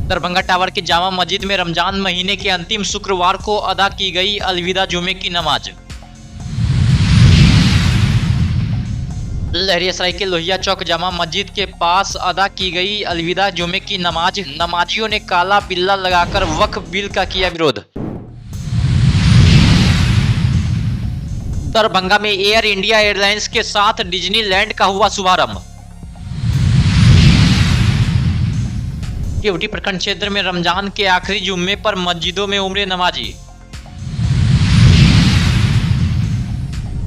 Darbhanga tower की जामा मस्जिद में रमजान महीने के अंतिम शुक्रवार को अदा की गई अलविदा जुमे की नमाज। लहरियासराय के लोहिया चौक जामा मस्जिद के पास अदा की गई अलविदा जुमे की नमाज। नमाजियों ने काला बिल्ला लगाकर वक्फ बिल का किया विरोध। दरभंगा में एयर इंडिया एयरलाइंस के साथ डिज्नीलैंड का हुआ शुभारंभ। केवटी प्रखंड क्षेत्र में रमजान के आखिरी जुम्मे पर मस्जिदों में उमड़े नमाजी।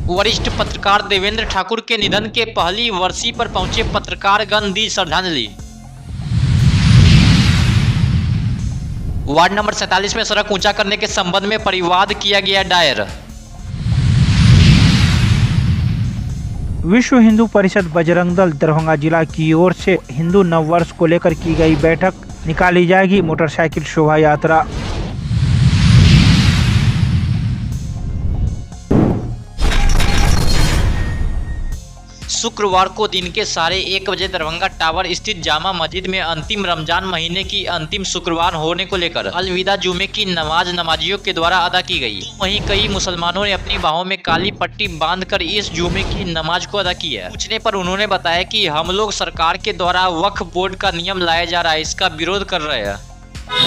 वरिष्ठ पत्रकार देवेंद्र ठाकुर के निधन के पहली वर्षी पर पहुंचे पत्रकारगण दी श्रद्धांजलि। वार्ड नंबर 47 में सड़क ऊंचा करने के संबंध में परिवाद किया गया दायर। विश्व हिंदू परिषद बजरंग दल दरभंगा जिला की ओर से हिंदू नववर्ष को लेकर की गई बैठक। निकाली जाएगी मोटरसाइकिल शोभा यात्रा। शुक्रवार को दिन के 1:30 बजे दरभंगा टावर स्थित जामा मस्जिद में अंतिम रमजान महीने की अंतिम शुक्रवार होने को लेकर अलविदा जुमे की नमाज नमाजियों के द्वारा अदा की गई। वहीं कई मुसलमानों ने अपनी बाहों में काली पट्टी बांधकर इस जुमे की नमाज को अदा किया। पूछने पर उन्होंने बताया कि हम लोग सरकार के द्वारा वक्फ बोर्ड का नियम लाया जा रहा है, इसका विरोध कर रहे हैं।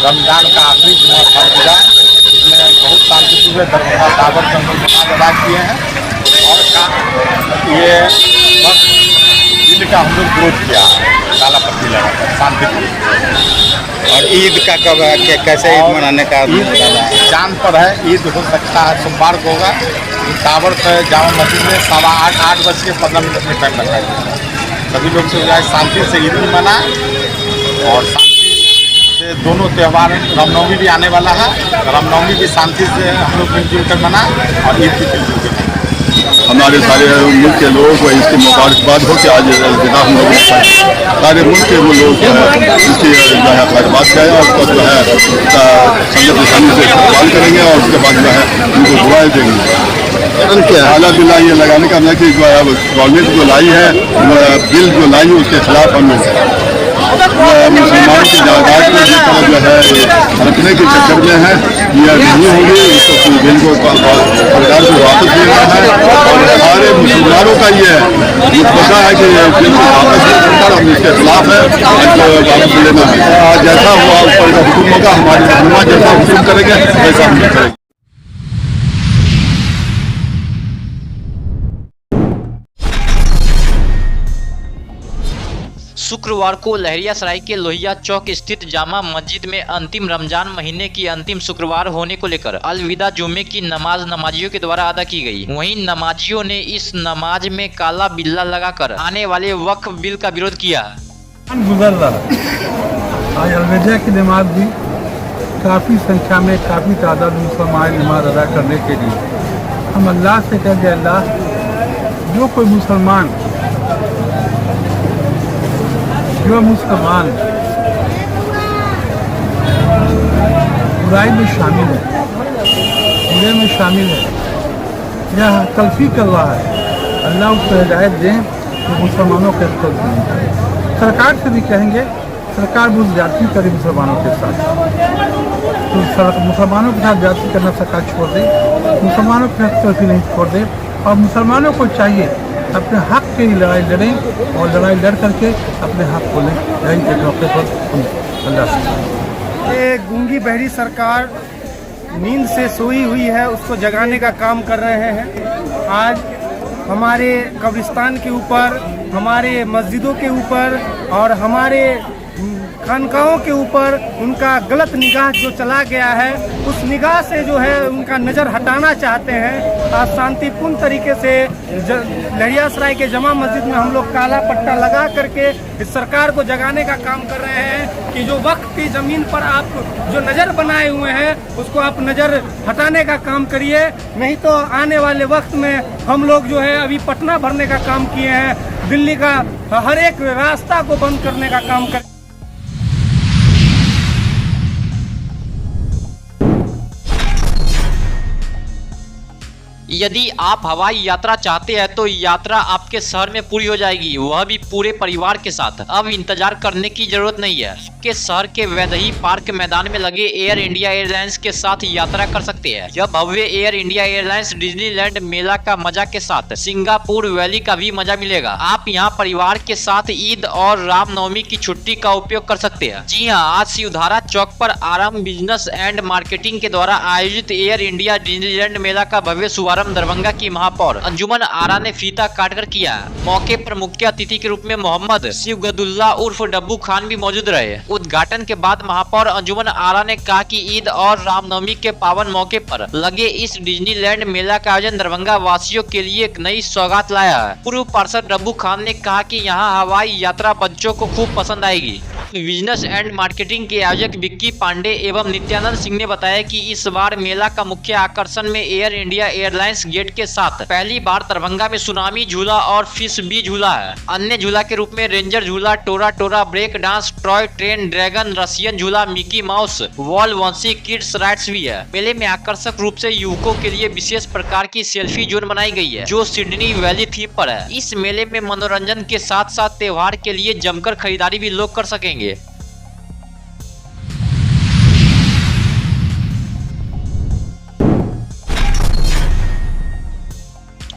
रमजान का आखिरी जुमा था पूरा, इसमें बहुत शांतिपूर्वक दरभंगा टावर पर नमाज अदा किए हैं और ये बिल का हम लोग विरोध किया, काला पट्टी लगाकर शांतिपूर्वक। और ईद का कब है, कैसे ईद मनाने का? ईद चांद पर है, ईद हो सकता है सोमवार को होगा। टावर पर जामा मस्जिद में 8:15 में टाइम रखा गया। सभी लोग से शांति से ईद भी मना और शांति से दोनों त्यौहार। रामनवमी भी आने वाला है, रामनवमी भी शांति से हम लोग मिलजुल कर मना और ईद भी मिलजुल कर। हमारे सारे मुल्क के लोगों को इसकी मुबारकबाद हो कि आज हम लोग सारे मुल्क के वो लोग जो है इसकी जो है मुबारकबाद करें और उसको जो है संगत निशानी से इस्तेमाल करेंगे और उसके बाद जो है उनको दुआएं देंगे। आला बिल्ला ये लगाने का नहीं कि जो है गवर्नमेंट जो लाई है बिल जो लाई है उसके खिलाफ हम मुसलमानों की जायदाद को जिस तरह जो है रखने के चक्कर में है यह नहीं होगी। इसको बिल को सरकार को वापस लेना है और सारे मुसलमानों का ये मुद्दा है कि बिल को वापस सरकार हम इसके खिलाफ है, इसको वापस लेना है। जैसा हुआ ऊपर का हुक्म होगा, हमारे रहनुमा जैसा हुक्म करेंगे वैसा हम करेंगे। शुक्रवार को लहरियासराय के लोहिया चौक स्थित जामा मस्जिद में अंतिम रमजान महीने की अंतिम शुक्रवार होने को लेकर अलविदा जुमे की नमाज नमाजियों के द्वारा अदा की गई। वहीं नमाजियों ने इस नमाज में काला बिल्ला लगाकर आने वाले वक्फ बिल का विरोध किया। गुजर रहा आज अलविदा की नमाज भी काफ़ी संख्या में काफ़ी तादाद मुसलमान नमाज अदा करने के लिए हम अल्लाह से कहते हैं, अल्लाह जो कोई मुसलमान बुराई में शामिल है, बुरे में शामिल है या तल्फी कर रहा है, अल्लाह उसको हिदायत दें तो मुसलमानों के तल्फी। सरकार से भी कहेंगे, सरकार बहुत ज्यादती करे मुसलमानों के साथ, तो मुसलमानों के साथ ज्यादती करना सरकार छोड़ दे, मुसलमानों के साथ तल्फी नहीं छोड़ दे। और मुसलमानों को चाहिए अपने हक की लड़ाई लड़ें और लड़ाई लड़ करके अपने हक को लें। यही एक मौके पर हम अल्लाह से ये गूंगी बहरी सरकार नींद से सोई हुई है, उसको जगाने का काम कर रहे हैं। आज हमारे कब्रिस्तान के ऊपर, हमारे मस्जिदों के ऊपर और हमारे खानकाहों के ऊपर उनका गलत निगाह जो चला गया है, उस निगाह से जो है उनका नज़र हटाना चाहते हैं। आज शांतिपूर्ण तरीके से लहरियासराय के जमा मस्जिद में हम लोग काला पट्टा लगा करके इस सरकार को जगाने का काम कर रहे हैं कि जो वक्त की ज़मीन पर आप जो नज़र बनाए हुए हैं उसको आप नज़र हटाने का काम करिए, नहीं तो आने वाले वक्त में हम लोग जो है अभी पटना भरने का काम किए हैं, दिल्ली का हर एक रास्ता को बंद करने का काम करें। यदि आप हवाई यात्रा चाहते हैं तो यात्रा आपके शहर में पूरी हो जाएगी, वह भी पूरे परिवार के साथ। अब इंतजार करने की जरूरत नहीं है, के शहर के वैदेही पार्क मैदान में लगे एयर इंडिया एयरलाइंस के साथ यात्रा कर सकते हैं। यह भव्य एयर इंडिया एयरलाइंस डिज्नीलैंड मेला का मजा के साथ सिंगापुर वैली का भी मजा मिलेगा। आप यहाँ परिवार के साथ ईद और रामनवमी की छुट्टी का उपयोग कर सकते हैं। जी हाँ, आज शिवधारा चौक पर आराम बिजनेस एंड मार्केटिंग के द्वारा आयोजित एयर इंडिया डिज्नीलैंड मेला का भव्य शुभारंभ दरभंगा की महापौर अंजुमन आरा ने फीता काटकर किया। मौके पर मुख्य अतिथि के रूप में मोहम्मद शिवगदुल्ला उर्फ डब्बू खान भी मौजूद रहे। उद्घाटन के बाद महापौर अंजुमन आरा ने कहा कि ईद और रामनवमी के पावन मौके पर लगे इस डिज्नीलैंड मेला का आयोजन दरभंगा वासियों के लिए एक नई सौगात लाया है। पूर्व पार्षद डब्बू खान ने कहा कि यहाँ हवाई यात्रा बच्चों को खूब पसंद आएगी। बिजनेस एंड मार्केटिंग के आयोजक विक्की पांडे एवं नित्यानंद सिंह ने बताया कि इस बार मेला का मुख्य आकर्षण में एयर इंडिया एयरलाइंस गेट के साथ पहली बार दरभंगा में सुनामी झूला और फिश बी झूला है। अन्य झूला के रूप में रेंजर झूला, टोरा टोरा, break dance, toy train, dragon, Russian झूला, मिकी माउस, वॉल वंशी किड्स राइड्स भी है। मेले में आकर्षक रूप से युवकों के लिए विशेष प्रकार की सेल्फी जोन बनाई गई है जो सिडनी वैली थीम पर है। इस मेले में मनोरंजन के साथ साथ त्योहार के लिए जमकर खरीदारी भी लोग कर सकेंगे।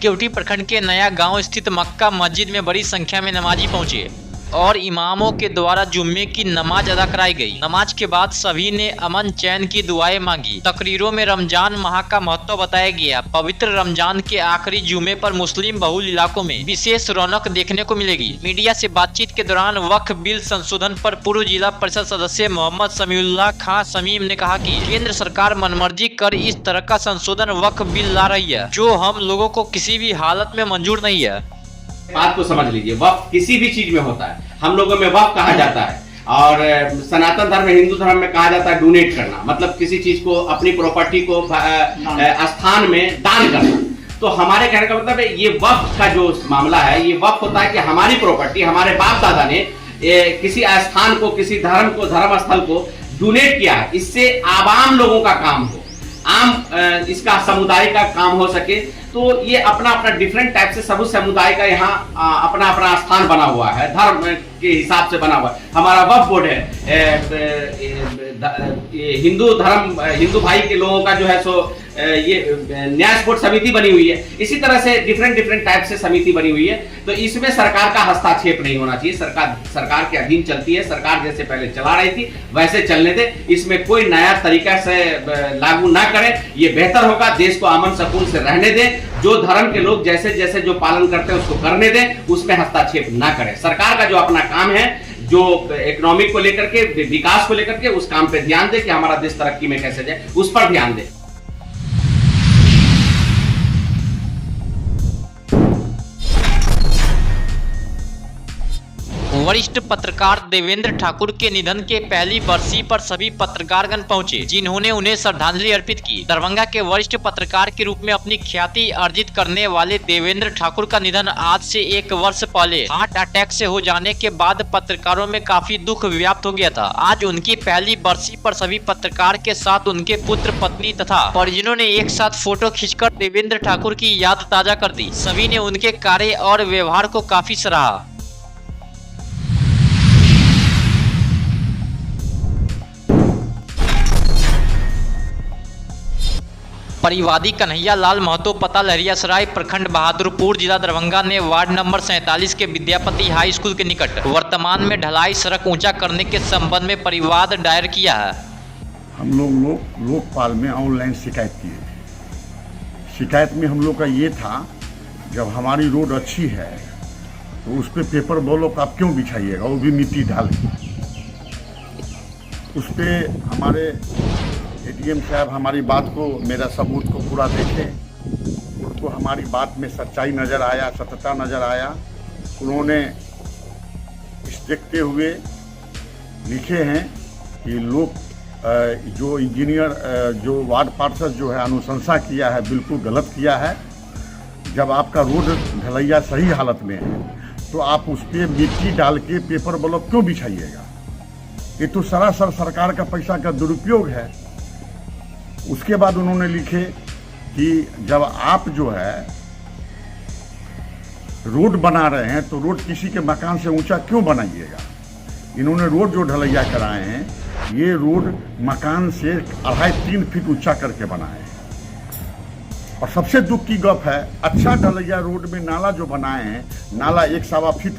केवटी प्रखंड के नया गांव स्थित मक्का मस्जिद में बड़ी संख्या में नमाजी पहुंचे और इमामों के द्वारा जुम्मे की नमाज अदा कराई गई। नमाज के बाद सभी ने अमन चैन की दुआएं मांगी। तकरीरों में रमजान माह का महत्व बताया गया। पवित्र रमजान के आखिरी जुमे पर मुस्लिम बहुल इलाकों में विशेष रौनक देखने को मिलेगी। मीडिया से बातचीत के दौरान वक्फ बिल संशोधन पर पूर्व जिला परिषद सदस्य मोहम्मद समीउल्लाह खां समीम ने कहा कि केंद्र सरकार मनमर्जी कर इस तरह का संशोधन वक्फ बिल ला रही है जो हम लोगों को किसी भी हालत में मंजूर नहीं है। बात को समझ लीजिए, वक्फ किसी भी चीज में होता है। हम लोगों में वक्फ कहा जाता है और सनातन धर्म में, हिंदू धर्म में कहा जाता है डोनेट करना, मतलब किसी चीज को, अपनी प्रॉपर्टी को स्थान में दान करना। तो हमारे कहने का मतलब है ये वक्फ का जो मामला है, ये वक्फ होता है कि हमारी प्रॉपर्टी, हमारे बाप दादा ने किसी स्थान को, किसी धर्म को, धर्म स्थल को डोनेट किया है। इससे आवाम लोगों का काम हो, आम इसका समुदाय का काम हो सके। तो ये अपना अपना डिफरेंट टाइप से सब समुदाय का यहाँ अपना अपना स्थान बना हुआ है, धर्म के हिसाब से बना हुआ है। हमारा वक्फ बोर्ड है, हिंदू धर्म, हिंदू भाई के लोगों का जो है सो ये न्याय स्पोर्ट समिति बनी हुई है। इसी तरह से डिफरेंट टाइप से समिति बनी हुई है। तो इसमें सरकार का हस्तक्षेप नहीं होना चाहिए। सरकार के अधीन चलती है। सरकार जैसे पहले चला रही थी वैसे चलने दे, इसमें कोई नया तरीका से लागू ना करे, ये बेहतर होगा। देश को अमन सुकून से रहने दे, जो धर्म के लोग जैसे जैसे जो पालन करते हैं उसको करने दें, उसमें हस्तक्षेप ना करें। सरकार का जो अपना काम है, जो इकोनॉमिक को लेकर के, विकास को लेकर के, उस काम पे ध्यान दे कि हमारा देश तरक्की में कैसे जाए, उस पर ध्यान दे। वरिष्ठ पत्रकार देवेंद्र ठाकुर के निधन के पहली बरसी पर सभी पत्रकारगण पहुंचे, जिन्होंने उन्हें श्रद्धांजलि अर्पित की। दरभंगा के वरिष्ठ पत्रकार के रूप में अपनी ख्याति अर्जित करने वाले देवेंद्र ठाकुर का निधन आज से 1 वर्ष पहले हार्ट अटैक से हो जाने के बाद पत्रकारों में काफी दुख व्याप्त हो गया था। आज उनकी पहली बरसी पर सभी पत्रकार के साथ उनके पुत्र, पत्नी तथा परिजनों ने एक साथ फोटो खींचकर देवेंद्र ठाकुर की याद ताजा कर दी। सभी ने उनके कार्य और व्यवहार को काफी सराहा। परिवादी कन्हैया लाल महतो, पता लहरियासराय, प्रखंड बहादुरपुर, जिला दरभंगा ने वार्ड नंबर 47 के विद्यापति हाई स्कूल के निकट वर्तमान में ढलाई सड़क ऊंचा करने के संबंध में परिवाद दायर किया है। हम लोग लोकपाल में ऑनलाइन शिकायत किए थे। शिकायत में हम लोग का ये था, जब हमारी रोड अच्छी है तो उस पर पेपर ब्लॉक आप क्यों बिछाइएगा, वो भी मिट्टी डाल के। उस पर हमारे एडीएम साहब हमारी बात को, मेरा सबूत को पूरा देखे, उनको हमारी बात में सच्चाई नज़र आया, सत्यता नज़र आया। उन्होंने इस देखते हुए लिखे हैं कि लोग जो इंजीनियर, जो वार्ड पार्षद जो है अनुशंसा किया है, बिल्कुल गलत किया है। जब आपका रोड ढलैया सही हालत में है तो आप उस पर मिट्टी डाल के पेपर ब्लॉक क्यों बिछाइएगा? ये तो सरासर सरकार का पैसा का दुरुपयोग है। उसके बाद उन्होंने लिखे कि जब आप जो है रोड बना रहे हैं तो रोड किसी के मकान से ऊंचा क्यों बनाइएगा। इन्होंने रोड जो ढलैया कराए हैं ये रोड मकान से 2.5-3 फीट ऊंचा करके बनाए हैं। और सबसे दुख की गप है, अच्छा ढलैया रोड में नाला जो बनाए हैं, नाला 1.25 फीट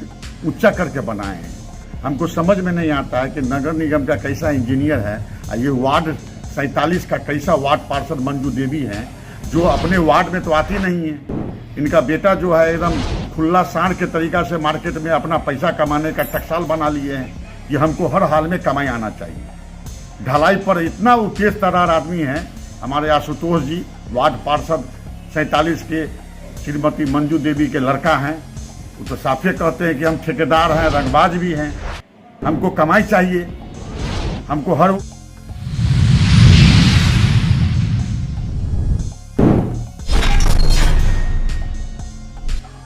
ऊंचा करके बनाए हैं। हमको समझ में नहीं आता है कि नगर निगम का कैसा इंजीनियर है और ये वार्ड 47 का कैसा वार्ड पार्षद मंजू देवी हैं जो अपने वार्ड में तो आती नहीं है। इनका बेटा जो है एकदम खुला सांड के तरीका से मार्केट में अपना पैसा कमाने का टकसाल बना लिए हैं कि हमको हर हाल में कमाई आना चाहिए। ढलाई पर इतना वो तेज तर्रार आदमी है हमारे आशुतोष जी, वार्ड पार्षद 47 के श्रीमती मंजू देवी के लड़का हैं। वो तो साफे कहते हैं कि हम ठेकेदार हैं, रंगबाज भी हैं, हमको कमाई चाहिए, हमको हर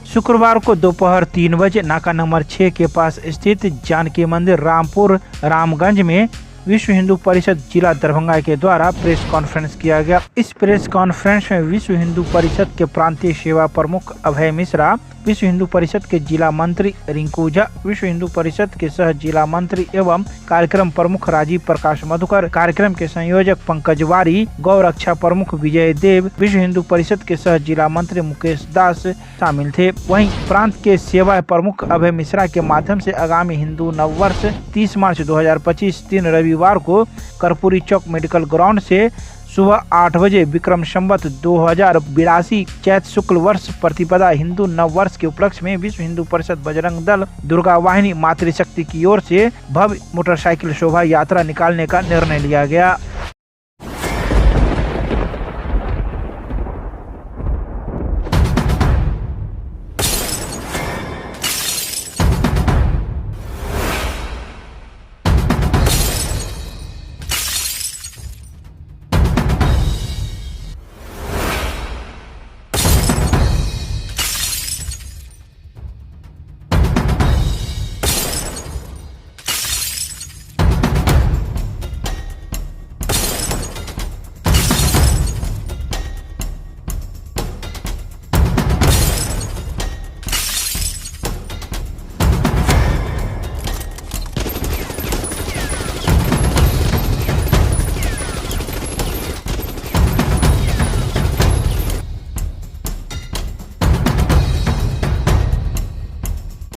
शुक्रवार को दोपहर 3 बजे नाका नंबर 6 के पास स्थित जानकी मंदिर रामपुर रामगंज में विश्व हिंदू परिषद जिला दरभंगा के द्वारा प्रेस कॉन्फ्रेंस किया गया। इस प्रेस कॉन्फ्रेंस में विश्व हिंदू परिषद के प्रांतीय सेवा प्रमुख अभय मिश्रा, विश्व हिंदू परिषद के जिला मंत्री रिंकू झा, विश्व हिंदू परिषद के सह जिला मंत्री एवं कार्यक्रम प्रमुख राजीव प्रकाश मधुकर, कार्यक्रम के संयोजक पंकज वारी, गौ रक्षा प्रमुख विजय देव, विश्व हिंदू परिषद के सह जिला मंत्री मुकेश दास शामिल थे। वहीं प्रांत के सेवा प्रमुख अभय मिश्रा के माध्यम से आगामी हिंदू नववर्ष 30 मार्च 2025 दिन रविवार को कर्पूरी चौक मेडिकल ग्राउंड से सुबह 8 बजे विक्रम संवत 2082 चैत शुक्ल वर्ष प्रतिपदा हिंदू नव वर्ष के उपलक्ष्य में विश्व हिंदू परिषद बजरंग दल दुर्गा वाहिनी मातृशक्ति की ओर से भव्य मोटरसाइकिल शोभा यात्रा निकालने का निर्णय लिया गया।